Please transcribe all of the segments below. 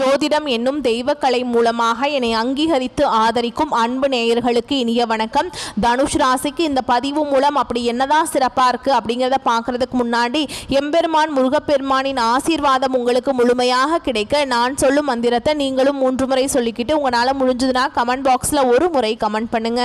ஜோதிடம் என்னும் தெய்வக்கலை மூலமாக என்னை அங்கீகரித்து ஆதரிக்கும் அன்பு நேயர்களுக்கு இனிய வணக்கம். தனுஷ் ராசிக்கு இந்த பதிவு மூலம் அப்படி என்னதான் சிறப்பாக இருக்குது அப்படிங்கிறத பார்க்குறதுக்கு முன்னாடி எம்பெருமான் முருகப்பெருமானின் ஆசீர்வாதம் உங்களுக்கு முழுமையாக கிடைக்க நான் சொல்லும் மந்திரத்தை நீங்களும் 3 முறை சொல்லிக்கிட்டு உங்களால் முடிஞ்சதுன்னா கமெண்ட் பாக்ஸில் ஒரு முறை கமெண்ட் பண்ணுங்க.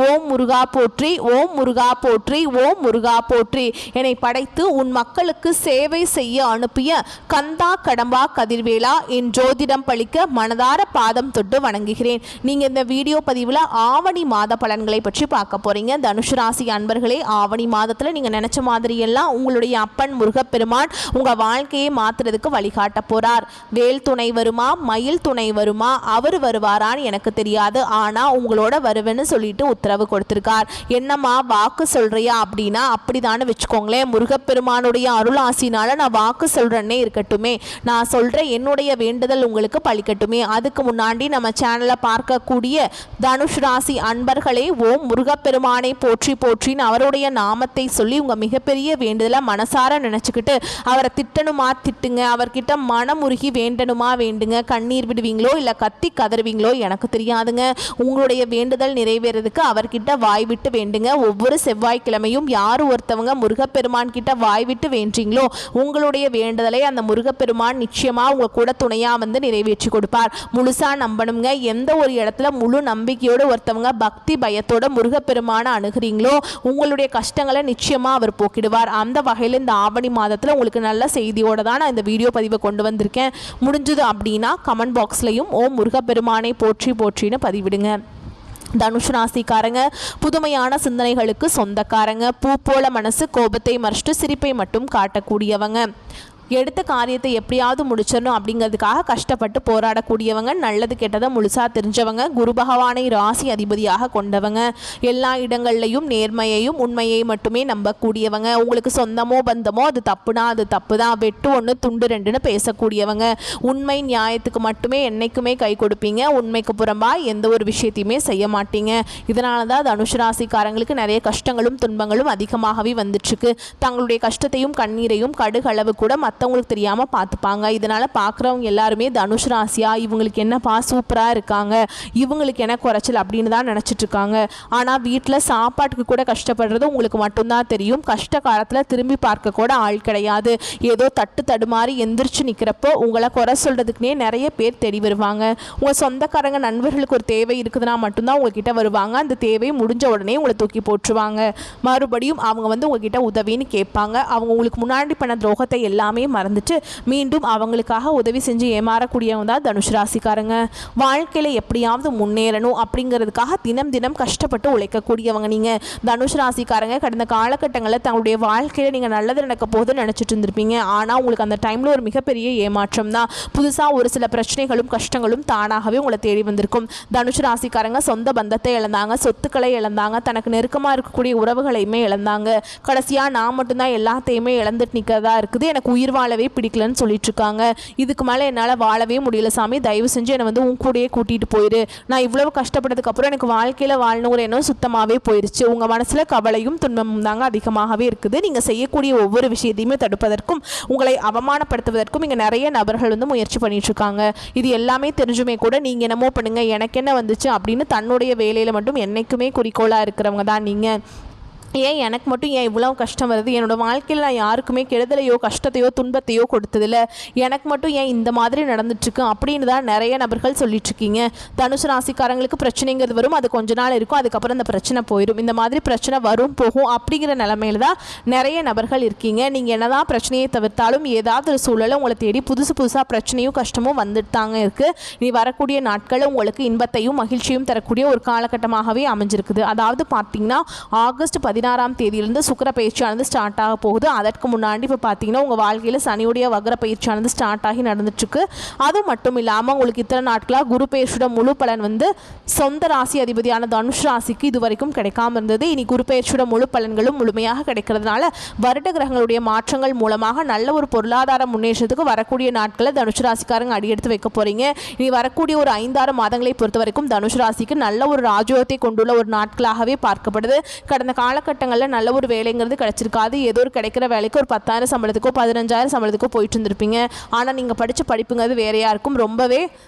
ஓம் முருகா போற்றி, ஓம் முருகா போற்றி, ஓம் முருகா போற்றி. என்னை படைத்து உன் மக்களுக்கு சேவை செய்ய அனுப்பிய கந்தா கடம்பா கதிர்வேலா என் ஜோதிடம் பழிக்க மனதார பாதம் தொட்டு வணங்குகிறேன். நீங்கள் இந்த வீடியோ பதிவில் ஆவணி மாத பலன்களை பற்றி பார்க்க போகிறீங்க. தனுஷ் ராசி அன்பர்களே, ஆவணி மாதத்தில் நீங்கள் நினச்ச மாதிரியெல்லாம் உங்களுடைய அப்பன் முருகப்பெருமான் உங்கள் வாழ்க்கையை மாற்றுறதுக்கு வழிகாட்ட போகிறார். வேல் துணை வருமா, மயில் துணை வருமா, அவர் வருவாரான்னு எனக்கு தெரியாது, ஆனால் உங்களோட வருவேன்னு சொல்லிட்டு உத்தரவு கொடுத்துருக்கார். என்னம்மா வாக்கு சொல்கிறியா அப்படின்னா அப்படிதானு வச்சுக்கோங்களேன். முருகப்பெருமானுடைய அருள் ஆசினால நான் வாக்கு சொல்கிறேன்னே இருக்கட்டுமே, நான் சொல்கிற என்னுடைய வேண்டுதல் உங்களுக்கு பலிக்கட்டுமே. அதுக்கு முன்னாடி நம்ம சேனலை பார்க்கக்கூடிய தனுஷ் ராசி அன்பர்களே, ஓம் முருகப்பெருமானை போற்றி போற்றின்னு அவருடைய நாமத்தை சொல்லி உங்கள் மிகப்பெரிய வேண்டுதலை மனசார நினச்சிக்கிட்டு அவரை திட்டணுமா திட்டுங்க, அவர்கிட்ட மனமுருகி வேண்டணுமா வேண்டுங்க. கண்ணீர் விடுவீங்களோ இல்லை கத்தி கதறுவீங்களோ எனக்கு தெரியாதுங்க. உங்களுடைய வேண்டுதல் நிறைவேறதுக்கு அவர்கிட்ட வாய் விட்டு வேண்டுங்க. ஒவ்வொரு செவ்வாய்க்கிழமையும் யார் ஒருத்தவங்க முருகப்பெருமான் கிட்ட வாய் விட்டு வேண்டீங்களோ உங்களுடைய வேண்டுதலை அந்த முருகப்பெருமான் நிச்சயமாக உங்கள் கூட துணையாக வந்து நிறைவேற்றி கொடுப்பார். முழுசாக நம்பணுங்க. எந்த ஒரு இடத்துல முழு நம்பிக்கையோடு ஒருத்தவங்க பக்தி பயத்தோட முருகப்பெருமான அணுகிறீங்களோ உங்களுடைய கஷ்டங்களை நிச்சயமாக அவர் போக்கிடுவார். அந்த வகையில் இந்த ஆவணி மாதத்தில் உங்களுக்கு நல்ல செய்தியோடு தான் நான் இந்த வீடியோ பதிவை கொண்டு வந்திருக்கேன். முடிஞ்சது அப்படின்னா கமெண்ட் பாக்ஸ்லையும் ஓம் முருகப்பெருமானை போற்றி போற்றின்னு பதிவிடுங்க. தனுஷ் ராசிக்காரங்க புதுமையான சிந்தனைகளுக்கு சொந்தக்காரங்க. பூ போல மனசு, கோபத்தை மறைச்சிட்டு சிரிப்பை மட்டும் காட்டக்கூடியவங்க. எடுத்த காரியத்தை எப்படியாவது முடிச்சிடணும் அப்படிங்கிறதுக்காக கஷ்டப்பட்டு போராடக்கூடியவங்க. நல்லது கெட்டதை முழுசாக தெரிஞ்சவங்க. குரு பகவானை ராசி அதிபதியாக கொண்டவங்க. எல்லா இடங்கள்லையும் நேர்மையையும் உண்மையை மட்டுமே நம்பக்கூடியவங்க. உங்களுக்கு சொந்தமோ பந்தமோ அது தப்புனா அது தப்பு தான், வெட்டு ஒன்று துண்டு ரெண்டுன்னு பேசக்கூடியவங்க. உண்மை நியாயத்துக்கு மட்டுமே என்னைக்குமே கை கொடுப்பீங்க. உண்மைக்கு புறம்பா எந்த ஒரு விஷயத்தையுமே செய்ய மாட்டீங்க. இதனால தான் தனுஷ் ராசிக்காரங்களுக்கு நிறைய கஷ்டங்களும் துன்பங்களும் அதிகமாகவே வந்துட்டுருக்கு. தங்களுடைய கஷ்டத்தையும் கண்ணீரையும் கடுகளவு கூட மற்றவங்களுக்கு தெரியாமல் பார்த்துப்பாங்க. இதனால் பார்க்குறவங்க எல்லாருமே தனுஷ் ராசியா இவங்களுக்கு என்னப்பா சூப்பராக இருக்காங்க, இவங்களுக்கு என்ன குறைச்சல் அப்படின்னு தான் நினச்சிட்டு இருக்காங்க. ஆனால் வீட்டில் சாப்பாட்டுக்கு கூட கஷ்டப்படுறது உங்களுக்கு மட்டும்தான் தெரியும். கஷ்ட காலத்தில் திரும்பி பார்க்க கூட ஆள் கிடையாது. ஏதோ தட்டு தடுமாறி எந்திரிச்சு நிற்கிறப்போ உங்களை குறை சொல்கிறதுக்குனே நிறைய பேர் தேடி வருவாங்க. உங்கள் சொந்தக்காரங்க நண்பர்களுக்கு ஒரு தேவை இருக்குதுன்னா மட்டும்தான் உங்ககிட்ட வருவாங்க. அந்த தேவை முடிஞ்ச உடனே உங்களை தூக்கி போட்டுருவாங்க. மறுபடியும் அவங்க வந்து உங்ககிட்ட உதவின்னு கேட்பாங்க. அவங்க உங்களுக்கு முன்னாடி பண்ண துரோகத்தை எல்லாமே மறந்துட்டு மீண்டும் அவங்களுக்காக உதவி செஞ்சு ஏமாறக்கூடியவங்க தான் தனுஷ் ராசிக்காரங்க. வாழ்க்கையில் எப்படியாவது முன்னேறணும் அப்படிங்கிறதுக்காக தினம் தினம் கஷ்டப்பட்டு உழைக்கக்கூடியவங்க நீங்கள். தனுஷ் ராசிக்காரங்க கடந்த காலகட்டங்களில் தங்களுடைய வாழ்க்கையில் நீங்கள் நல்லது நடக்க போது நினச்சிட்டு இருந்திருப்பீங்க. ஆனால் உங்களுக்கு அந்த டைமில் ஒரு மிகப்பெரிய ஏமாற்றம் தான். புதுசாக ஒரு சில பிரச்சனைகளும் கஷ்டங்களும் தானாகவே உங்களை தேடி வந்திருக்கும். தனுஷ் ராசிக்காரங்க சொந்த பந்தத்தை இழந்தாங்க, சொத்துக்களை இழந்தாங்க, தனக்கு நெருக்கமாக இருக்கக்கூடிய உறவுகளையுமே இழந்தாங்க. கடைசியாக நான் மட்டும்தான் எல்லாத்தையுமே இழந்துட்டு நிற்கிறதா இருக்குது, எனக்கு உயிர் வாழவே பிடிக்கலன்னு சொல்லிட்டு இருக்காங்க. இதுக்கு மேலே என்னால் வாழவே முடியல சாமி, தயவு செஞ்சு என்னை வந்து உன் கூடயே கூட்டிகிட்டு போயிரு. நான் இவ்வளவு கஷ்டப்பட்டதுக்கு அப்புறம் எனக்கு வாழ்க்கையில் வாழணுங்கிற எண்ணம் சுத்தமாகவே போயிடுச்சு. உங்கள் மனசில் கவலையும் துன்பமும் தாங்க அதிகமாகவே இருக்குது. நீங்கள் செய்யக்கூடிய ஒவ்வொரு விஷயத்தையுமே தடுப்பதற்கும் உங்களை அவமானப்படுத்துவதற்கும் இங்கே நிறைய நபர்கள் வந்து முயற்சி பண்ணிட்டு இருக்காங்க. இது எல்லாமே தெரிஞ்சுமே கூட நீங்கள் என்னமோ பண்ணுங்க எனக்கு என்ன வந்துச்சு அப்படின்னு தன்னுடைய வேலையில் மட்டும் என்றைக்குமே குறிக்கோளாக இருக்கிறவங்க தான் நீங்கள். ஏன் எனக்கு மட்டும் ஏன் இவ்வளோ கஷ்டம் வருது, என்னோடய வாழ்க்கையில் நான் யாருக்குமே கெடுதலையோ கஷ்டத்தையோ துன்பத்தையோ கொடுத்ததில்ல, எனக்கு மட்டும் ஏன் இந்த மாதிரி நடந்துட்டுருக்கு அப்படின்னு தான் நிறைய நபர்கள் சொல்லிட்டுருக்கீங்க. தனுசு ராசிக்காரங்களுக்கு பிரச்சனைங்கிறது வரும், அது கொஞ்ச நாள் இருக்கும், அதுக்கப்புறம் அந்த பிரச்சனை போயிடும். இந்த மாதிரி பிரச்சனை வரும் போகும் அப்படிங்கிற நிலமையில தான் நிறைய நபர்கள் இருக்கீங்க. நீங்கள் என்ன தான் பிரச்சனையை தவிர்த்தாலும் ஏதாவது ஒரு சூழலை உங்களை தேடி புதுசாக பிரச்சனையும் கஷ்டமும் வந்துட்டு தாங்க இருக்குது. இனி வரக்கூடிய நாட்களில் உங்களுக்கு இன்பத்தையும் மகிழ்ச்சியும் தரக்கூடிய ஒரு காலகட்டமாகவே அமைஞ்சிருக்குது. அதாவது பார்த்தீங்கன்னா ஆகஸ்ட் 16ஆம் தேதியிலிருந்து சுக்கிர பயிற்சியானது ஸ்டார்ட் ஆக போகுது. அதற்கு முன்னாடி இப்போ பார்த்தீங்கன்னா உங்கள் வாழ்க்கையில் சனியுடைய வக்ர பயிற்சியானது ஸ்டார்ட் ஆகி நடந்துட்டுருக்கு. அது மட்டும் இல்லாமல் உங்களுக்கு இத்தனை நாட்களாக குரு பயிற்சியோட முழு பலன் வந்து சொந்த ராசி அதிபதியான தனுஷ் ராசிக்கு இது வரைக்கும் கிடைக்காம இருந்தது. இனி குரு பயிற்சியோட முழு பலன்களும் முழுமையாக கிடைக்கிறதுனால வருட கிரகங்களுடைய மாற்றங்கள் மூலமாக நல்ல ஒரு பொருளாதார முன்னேற்றத்துக்கு வரக்கூடிய நாட்களில் தனுஷ் ராசிக்காரங்க அடியெடுத்து வைக்க போகிறீங்க. இனி வரக்கூடிய ஒரு 5-6 மாதங்களை பொறுத்த வரைக்கும் தனுஷ் ராசிக்கு நல்ல ஒரு ராஜயோகத்தை கொண்டுள்ள ஒரு நாட்களாகவே பார்க்கப்படுது. கடந்த காலகட்டத்தில் காலகட்டங்களில் நல்ல ஒரு வேலைங்கிறது கிடச்சிருக்காது. ஏதோ ஒரு கிடைக்கிற வேலைக்கு ஒரு 10,000 சம்பளத்துக்கோ 15,000 சம்பளத்துக்கோ போயிட்டு இருந்திருப்பீங்க. ஆனால் நீங்கள் படித்த படிப்புங்கிறது வேறையாக இருக்கும். ரொம்பவே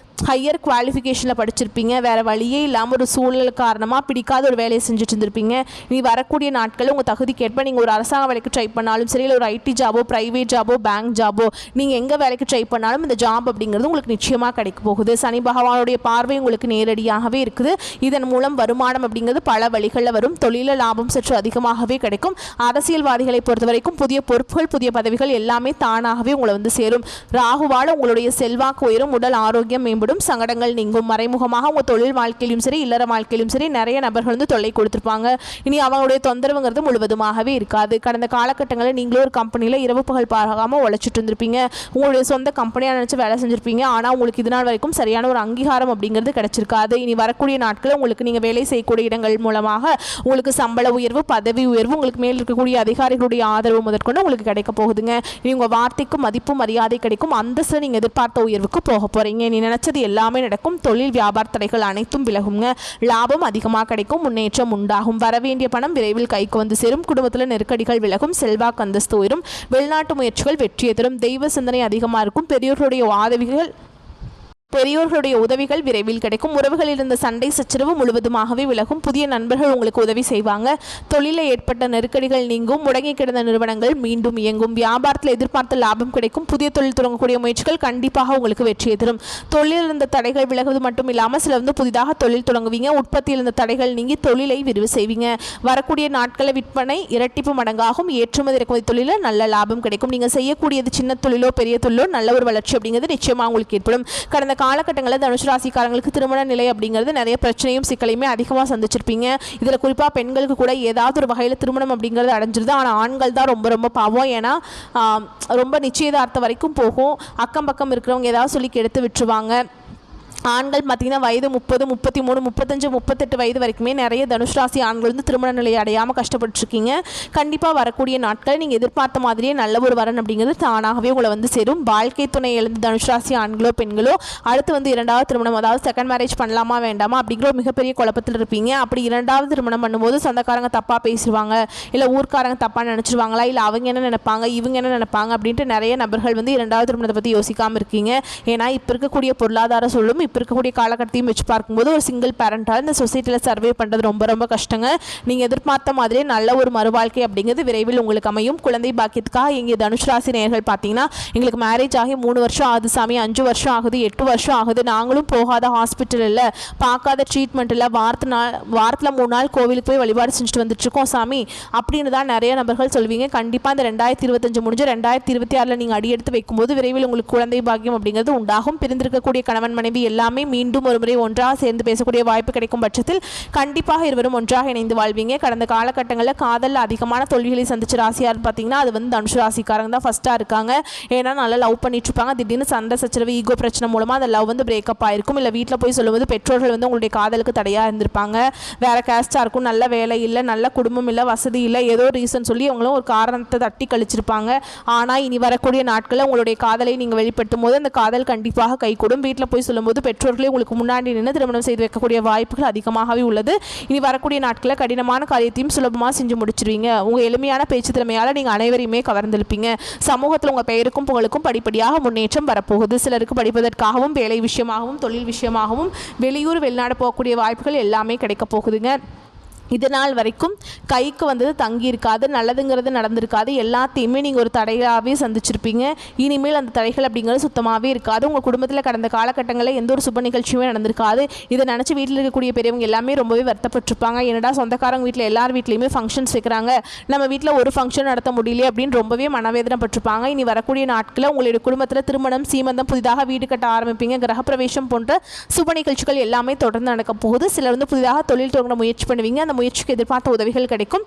ஹையர் குவாலிஃபிகேஷனில் படிச்சிருப்பீங்க. வேறு வழியே இல்லாமல் ஒரு சூழல் காரணமாக பிடிக்காத ஒரு வேலையை செஞ்சுட்டு இருந்திருப்பீங்க. நீ வரக்கூடிய நாட்களில் உங்கள் தகுதிக்கேற்ப நீங்கள் ஒரு அரசாங்க வேலைக்கு ட்ரை பண்ணாலும் சரி, இல்லை ஒரு ஐடி ஜாபோ, ப்ரைவேட் ஜாபோ, பேங்க் ஜாபோ, நீங்கள் எங்கே வேலைக்கு ட்ரை பண்ணாலும் இந்த ஜாப் அப்படிங்கிறது உங்களுக்கு நிச்சயமாக கிடைக்க போகுது. சனி பகவானுடைய பார்வை உங்களுக்கு நேரடியாகவே இருக்குது. இதன் மூலம் வருமானம் அப்படிங்கிறது பல வழிகளில் வரும். தொழில லாபம் சற்று அதிகமாகவே கிடைக்கும். அரசியல்வாதிகளை பொறுத்த வரைக்கும் புதிய பொறுப்புகள், புதிய பதவிகள் எல்லாமே தானாகவே உங்களை வந்து சேரும். ராகுவால் உங்களுடைய செல்வாக்கு உயரும், உடல் ஆரோக்கியம் மேம்படும், சங்கடங்கள் நீங்கும். மறைமுகமாக உங்கள் தொழில் வாழ்க்கையிலும் சரி, இல்லற வாழ்க்கையிலும் சரி நிறைய நபர்கள் வந்து தொல்லை கொடுத்துருப்பாங்க. இனி அவங்களுடைய தொந்தரவுங்கிறது முழுவதுமாகவே இருக்காது. கடந்த காலகட்டங்களில் நீங்களும் ஒரு கம்பெனியில் இரவு பகல் பார்க்காமல் உழைச்சிட்டு இருந்திருப்பீங்க. உங்களுடைய சொந்த கம்பெனியாக நினச்சி வேலை செஞ்சுருப்பீங்க. ஆனால் உங்களுக்கு இது நாள் வரைக்கும் சரியான ஒரு அங்கீகாரம் அப்படிங்கிறது கிடைச்சிருக்காது. இனி வரக்கூடிய நாட்களில் உங்களுக்கு நீங்கள் வேலை செய்யக்கூடிய இடங்கள் மூலமாக உங்களுக்கு சம்பள உயர்வு, பதவி உயர்வு, உங்களுக்கு மேல் இருக்கக்கூடிய அதிகாரிகளுடைய ஆதரவு முதற்கொண்டு உங்களுக்கு கிடைக்க போகுதுங்க. இனி உங்கள் வார்த்தைக்கு மதிப்பு மரியாதை கிடைக்கும். அந்தஸ்து நீங்கள் எதிர்பார்த்த உயர்வுக்கு போக போகிறீங்க. நீ நினச்சது எல்லாமே நடக்கும். தொழில் வியாபார தடைகள் அனைத்தும் விலகுங்க. லாபம் அதிகமாக கிடைக்கும். முன்னேற்றம் உண்டாகும். வரவேண்டிய பணம் விரைவில் கைக்கு வந்து சேரும். குடும்பத்தில் நெருக்கடிகள் விலகும். செல்வாக்கு அந்தஸ்து உயரும். வெளிநாட்டு முயற்சிகள் வெற்றியை தரும். தெய்வ சிந்தனை அதிகமாக இருக்கும். பெரியோர்களுடைய உதவிகள் விரைவில் கிடைக்கும். உறவுகளில் இருந்த சண்டை சச்சரவு முழுவதுமாகவே விலகும். புதிய நண்பர்கள் உங்களுக்கு உதவி செய்வாங்க. தொழிலில் ஏற்பட்ட நெருக்கடிகள் நீங்கும். முடங்கி கிடந்த நிறுவனங்கள் மீண்டும் இயங்கும். வியாபாரத்தில் எதிர்பார்த்த லாபம் கிடைக்கும். புதிய தொழில் தொடங்கக்கூடிய முயற்சிகள் கண்டிப்பாக உங்களுக்கு வெற்றியை தரும். தொழிலில் இருந்த தடைகள் விலகுவது மட்டும் இல்லாமல் சில வந்து புதிதாக தொழில் தொடங்குவீங்க. உற்பத்தியில் இருந்த தடைகள் நீங்கி தொழிலை விரிவு செய்வீங்க. வரக்கூடிய நாட்களில் விற்பனை இரட்டிப்பு மடங்காகும். ஏற்றுமதி இறக்குமதி தொழிலில் நல்ல லாபம் கிடைக்கும். நீங்கள் செய்யக்கூடியது சின்ன தொழிலோ பெரிய தொழிலோ நல்ல ஒரு வளர்ச்சி அப்படிங்கிறது நிச்சயமாக உங்களுக்கு ஏற்படும். கடந்த காலகட்டங்களில் தனுசு ராசிக்காரங்களுக்கு திருமண நிலை அப்படிங்கிறது நிறைய பிரச்சனையும் சிக்கலையுமே அதிகமாக சந்திச்சிருப்பீங்க. இதில் குறிப்பாக பெண்களுக்கு கூட ஏதாவது ஒரு வகையில் திருமணம் அப்படிங்கிறது அடைஞ்சிருது. ஆனால் ஆண்கள் தான் ரொம்ப ரொம்ப பாவம். ஏன்னா ரொம்ப நிச்சயதார்த்தம் வரைக்கும் போகும். அக்கம் பக்கம் இருக்கிறவங்க ஏதாவது சொல்லி கெடுத்து விட்டுருவாங்க. ஆண்கள் பார்த்திங்கன்னா வயது 30, 33, 35, 38 வயது வரைக்குமே நிறைய தனுஷ் ராசி ஆண்கள் வந்து திருமண நிலையை அடையாமல் கஷ்டப்பட்டுருக்கீங்க. கண்டிப்பாக வரக்கூடிய நாட்கள் நீங்கள் எதிர்பார்த்த மாதிரியே நல்ல ஒரு வரன் அப்படிங்கிறது தானாகவே உங்களை வந்து சேரும். வாழ்க்கை துணை எழுந்து தனுஷ் ராசி ஆண்களோ பெண்களோ அடுத்து வந்து இரண்டாவது திருமணம், அதாவது செகண்ட் மேரேஜ் பண்ணலாமா வேண்டாமா அப்படிங்கிற ஒரு மிகப்பெரிய குழப்பத்தில் இருப்பீங்க. அப்படி இரண்டாவது திருமணம் பண்ணும்போது சொந்தக்காரங்க தப்பாக பேசிடுவாங்க, இல்லை ஊர்க்காரங்க தப்பாக நினச்சிருவாங்களா, இல்லை அவங்க என்ன நினைப்பாங்க, இவங்க என்ன நினைப்பாங்க அப்படின்ட்டு நிறைய நபர்கள் வந்து இரண்டாவது திருமணத்தை பற்றி யோசிக்காமல் இருக்கீங்க. ஏன்னா இப்போ இருக்கக்கூடிய பொருளாதார சொல்லும் இப்போ இருக்கக்கூடிய காலகட்டத்தையும் வச்சு பார்க்கும்போது ஒரு சிங்கிள் பேரண்டாக இந்த சொசைட்டியில் சர்வே பண்ணுறது ரொம்ப ரொம்ப கஷ்டங்க. நீங்கள் எதிர்பார்த்த மாதிரியே நல்ல ஒரு மறுவாழ்க்கை அப்படிங்கிறது விரைவில் உங்களுக்கு அமையும். குழந்தை பாக்கியத்துக்காக இங்கே தனுஷ் ராசி நேயர்கள் பார்த்தீங்கன்னா எங்களுக்கு மேரேஜ் ஆகி 3 வருஷம் ஆகுது சாமி, 5 வருஷம் ஆகுது, 8 வருஷம் ஆகுது, நாங்களும் போகாத ஹாஸ்பிட்டல் இல்லை, பார்க்காத ட்ரீட்மெண்ட் இல்லை, வாரத்தில் 3 நாள் கோவிலுக்கு போய் வழிபாடு செஞ்சுட்டு வந்துட்டுருக்கோம் சாமி அப்படின்னு தான் நிறைய நபர்கள் சொல்வீங்க. கண்டிப்பாக இந்த 2025 முடிஞ்சு 2026 நீங்கள் அடியெடுத்து வைக்கும்போது விரைவில் உங்களுக்கு குழந்தை பாக்கியம் அப்படிங்கிறது உண்டாகும். பிரிந்திருக்கக்கூடிய கணவன் மனைவி எல்லாமே மீண்டும் ஒரு முறை ஒன்றாக சேர்ந்து பேசக்கூடிய வாய்ப்பு கிடைக்கும் பட்சத்தில் கண்டிப்பாக இருவரும் ஒன்றாக இணைந்து வாழ்வீங்க. கடந்த காலகட்டங்களில் காதலில் அதிகமான தோல்விகளை சந்திச்ச ராசியார் பார்த்தீங்கன்னா அது வந்து தனுஷு ராசிக்காரங்க தான் ஃபஸ்ட்டாக இருக்காங்க. ஏன்னா நல்லா லவ் பண்ணிட்டு இருப்பாங்க. திடீர்னு சண்டை சச்சரவு, ஈகோ பிரச்சனை மூலமாக அந்த லவ் வந்து பிரேக்கப் ஆயிருக்கும். இல்லை வீட்டில் போய் சொல்லும்போது பெற்றோர்கள் வந்து உங்களுடைய காதலுக்கு தடையாக இருந்திருப்பாங்க. வேற கேஸ்டாக இருக்கும், நல்ல வேலை இல்லை, நல்ல குடும்பம் இல்லை, வசதி இல்லை, ஏதோ ரீசன் சொல்லி அவங்களும் ஒரு காரணத்தை தட்டி கழிச்சிருப்பாங்க. ஆனால் இனி வரக்கூடிய நாட்களில் உங்களுடைய காதலை நீங்கள் வெளிப்படுத்தும் போது அந்த காதல் கண்டிப்பாக கைகூடும். வீட்டில் போய் சொல்லும்போது பெற்றோர்களே உங்களுக்கு முன்னாடி நின்று திருமணம் செய்து வைக்கக்கூடிய வாய்ப்புகள் அதிகமாகவே உள்ளது. இனி வரக்கூடிய நாட்களில் கடினமான காரியத்தையும் சுலபமாக செஞ்சு முடிச்சிருவீங்க. உங்கள் எளிமையான பேச்சு திறமையால் நீங்கள் அனைவரையுமே கவர்ந்திருப்பீங்க. சமூகத்தில் உங்கள் பெயருக்கும் புகழுக்கும் படிப்படியாக முன்னேற்றம் வரப்போகுது. சிலருக்கு படிப்பதற்காகவும் வேலை விஷயமாகவும் தொழில் விஷயமாகவும் வெளியூர் வெளிநாடு போகக்கூடிய வாய்ப்புகள் எல்லாமே கிடைக்க போகுதுங்க. இது நாள் வரைக்கும் கைக்கு வந்தது தங்கி இருக்காது, நல்லதுங்கிறது நடந்திருக்காது, எல்லாத்தையுமே நீங்கள் ஒரு தடையாகவே சந்திச்சிருப்பீங்க. இனிமேல் அந்த தடைகள் அப்படிங்கிறது சுத்தமாகவே இருக்காது. உங்கள் குடும்பத்தில் கடந்த காலகட்டங்களில் எந்த ஒரு சுப நிகழ்ச்சியுமே நடந்திருக்காது. இதை நினச்சி வீட்டில் இருக்கக்கூடிய பெரியவங்க எல்லாமே ரொம்பவே வருத்தப்பட்டிருப்பாங்க. என்னடா சொந்தக்காரங்க வீட்டில் எல்லார் வீட்லேயுமே ஃபங்க்ஷன்ஸ் வைக்கிறாங்க, நம்ம வீட்டில் ஒரு ஃபங்க்ஷன் நடத்த முடியல அப்படின்னு ரொம்பவே மனவேதனைப்பட்டிருப்பாங்க. இனி வரக்கூடிய நாட்களில் உங்களுடைய குடும்பத்தில் திருமணம், சீமந்தம், புதிதாக வீடு கட்ட ஆரம்பிப்பீங்க. கிரகப்பிரவேசம் போன்ற சுப நிகழ்ச்சிகள் எல்லாமே தொடர்ந்து நடக்க போகுது. சிலர் வந்து புதிதாக தொழில் தொடங்க முயற்சி பண்ணுவீங்க. அந்த முயற்சிக்கு எதிர்பார்த்த உதவிகள் கிடைக்கும்.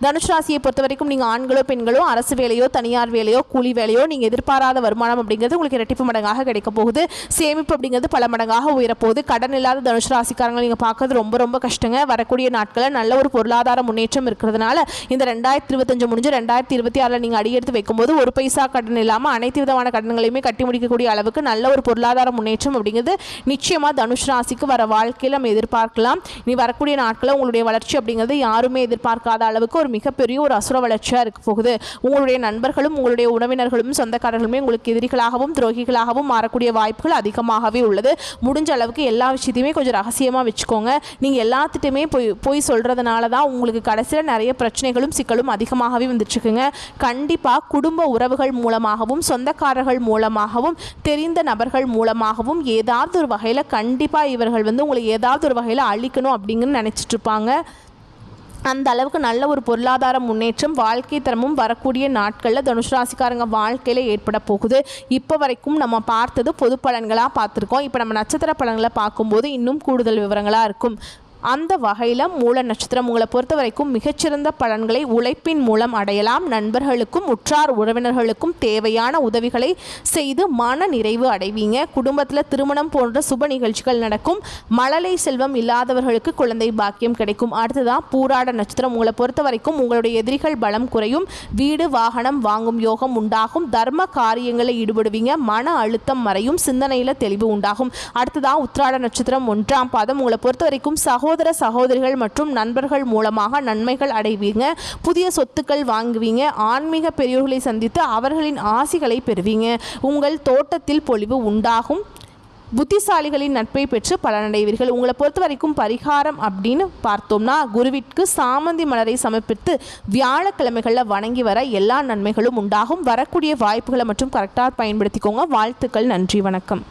தனுஷ் ராசியை பொறுத்த வரைக்கும் நீங்கள் ஆண்களோ பெண்களோ அரசு வேலையோ தனியார் வேலையோ கூலி வேலையோ நீங்கள் எதிர்பாராத வருமானம் அப்படிங்கிறது உங்களுக்கு இரட்டிப்பு மடங்காக கிடைக்க போகுது. சேமிப்பு அப்படிங்கிறது பல மடங்காக உயரப்போகுது. கடன் இல்லாத தனுஷ் ராசிக்காரங்களை நீங்கள் பார்க்கறது ரொம்ப ரொம்ப கஷ்டங்க. வரக்கூடிய நாட்களில் நல்ல ஒரு பொருளாதார முன்னேற்றம் இருக்கிறதுனால இந்த 2025 முடிஞ்சு 2026 நீங்கள் அடியெடுத்து வைக்கும்போது ஒரு பைசா கடன் இல்லாமல் அனைத்து விதமான கடன்களையுமே கட்டி முடிக்கக்கூடிய அளவுக்கு நல்ல ஒரு பொருளாதார முன்னேற்றம் அப்படிங்கிறது நிச்சயமாக தனுஷ் ராசிக்கு வர வாழ்க்கையில் நம்ம எதிர்பார்க்கலாம். நீ வரக்கூடிய நாட்களில் உங்களுடைய வளர்ச்சி வளர்ச்சி அப்படிங்கிறது யாருமே எதிர்பார்க்காத அளவுக்கு ஒரு மிகப்பெரிய ஒரு அசுர வளர்ச்சியாக இருக்க போகுது. உங்களுடைய நண்பர்களும் உங்களுடைய உறவினர்களும் சொந்தக்காரர்களுமே உங்களுக்கு எதிரிகளாகவும் துரோகிகளாகவும் மாறக்கூடிய வாய்ப்புகள் அதிகமாகவே உள்ளது. முடிஞ்ச அளவுக்கு எல்லா விஷயத்தையுமே கொஞ்சம் ரகசியமாக வச்சுக்கோங்க. நீங்கள் எல்லாத்துட்டையுமே போய் சொல்கிறதுனால தான் உங்களுக்கு கடைசியில் நிறைய பிரச்சனைகளும் சிக்கலும் அதிகமாகவே வந்துட்டுருக்குங்க. கண்டிப்பாக குடும்ப உறவுகள் மூலமாகவும் சொந்தக்காரர்கள் மூலமாகவும் தெரிந்த நபர்கள் மூலமாகவும் ஏதாவது ஒரு வகையில் கண்டிப்பாக இவர்கள் உங்களை ஏதாவது ஒரு வகையில் அழிக்கணும் அப்படிங்கன்னு நினச்சிட்டு இருப்பாங்க. அந்த அளவுக்கு நல்ல ஒரு பொருளாதார முன்னேற்றம் வாழ்க்கை தரமும் வரக்கூடிய நாட்களில் தனுசு ராசிக்காரங்க வாழ்க்கையில் ஏற்பட போகுது. இப்போ வரைக்கும் நம்ம பார்த்தது பொது பலன்களாக பார்த்துருக்கோம். இப்போ நம்ம நட்சத்திர பலன்களை பார்க்கும்போது இன்னும் கூடுதல் விவரங்களாக இருக்கும். அந்த வகையில் மூல நட்சத்திரம் உங்களை பொறுத்த வரைக்கும் மிகச்சிறந்த பலன்களை உழைப்பின் மூலம் அடையலாம். நண்பர்களுக்கும் உற்றார் உறவினர்களுக்கும் தேவையான உதவிகளை செய்து மன நிறைவு அடைவீங்க. குடும்பத்தில் திருமணம் போன்ற சுப நிகழ்ச்சிகள் நடக்கும். மழலை செல்வம் இல்லாதவர்களுக்கு குழந்தை பாக்கியம் கிடைக்கும். அடுத்ததான் பூராட நட்சத்திரம் உங்களை பொறுத்த வரைக்கும் உங்களுடைய எதிரிகள் பலம் குறையும். வீடு வாகனம் வாங்கும் யோகம் உண்டாகும். தர்ம காரியங்களில் ஈடுபடுவீங்க. மன அழுத்தம் மறையும். சிந்தனையில் தெளிவு உண்டாகும். அடுத்ததான் உத்திராட நட்சத்திரம் 1ஆம் பாதம் உங்களை பொறுத்த வரைக்கும் சகோதர சகோதரிகள் மற்றும் நண்பர்கள் மூலமாக நன்மைகள் அடைவீங்க. புதிய சொத்துக்கள் வாங்குவீங்க. ஆன்மீக பெரியோர்களை சந்தித்து அவர்களின் ஆசிகளை பெறுவீங்க. உங்கள் தோட்டத்தில் பொலிவு உண்டாகும். புத்திசாலிகளின் நட்பை பெற்று பலனடைவீர்கள். உங்களை பொறுத்த வரைக்கும் பரிகாரம் அப்படின்னு பார்த்தோம்னா குருவிற்கு சாமந்தி மலரை சமர்ப்பித்து வியாழக்கிழமைகளில் வணங்கி வர எல்லா நன்மைகளும் உண்டாகும். வரக்கூடிய வாய்ப்புகளை மற்றும் கரெக்டாக பயன்படுத்திக்கோங்க. வாழ்த்துக்கள். நன்றி. வணக்கம்.